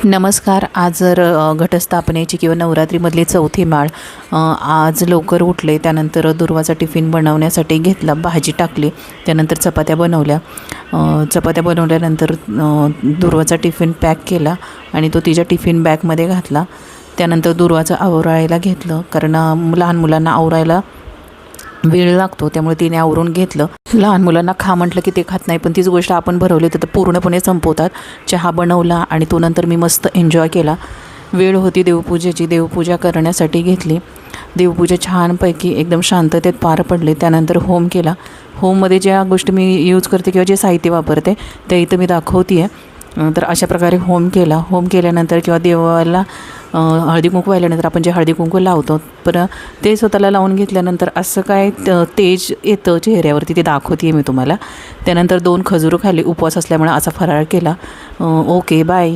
नमस्कार. आज जर घटस्थापनेची किंवा नवरात्रीमधली चौथी माळ आज लवकर उठले. त्यानंतर दुर्वाचा टिफिन बनवण्यासाठी घेतला, भाजी टाकली, त्यानंतर चपात्या बनवल्या. चपात्या बनवल्यानंतर दुर्वाचा टिफिन पॅक केला आणि तो तिच्या टिफिन बॅगमध्ये घातला. त्यानंतर दुर्वाचं आवरायला घेतलं, कारण लहान मुलांना आवरायला वेळ लागतो, त्यामुळे तिने आवरून घेतलं. लहान मुलांना खा म्हटलं की ते खात नाही, पण तीच गोष्ट आपण भरवली तर पूर्णपणे संपवतात. चहा बनवला आणि तो नंतर मी मस्त एन्जॉय केला. वेळ होती देवपूजेची, देवपूजा करण्यासाठी घेतली. देवपूजा छानपैकी एकदम शांततेत पार पडली. त्यानंतर होम केला. होममध्ये ज्या गोष्टी मी यूज करते किंवा जे साहित्य वापरते ते इथं मी दाखवते आहे. तर अशा प्रकारे होम केला. होम केल्यानंतर किंवा देवाला हळदी कुंकू वाहिल्यानंतर आपण जे हळदी कुंकू लावतो, पण ते स्वतःला लावून घेतल्यानंतर असं काय तेज येतं चेहऱ्यावरती, ते दाखवते आहे मी तुम्हाला. त्यानंतर 2 खजूर खाल्ली, उपवास असल्यामुळे असा फराळ केला. Okay, bye.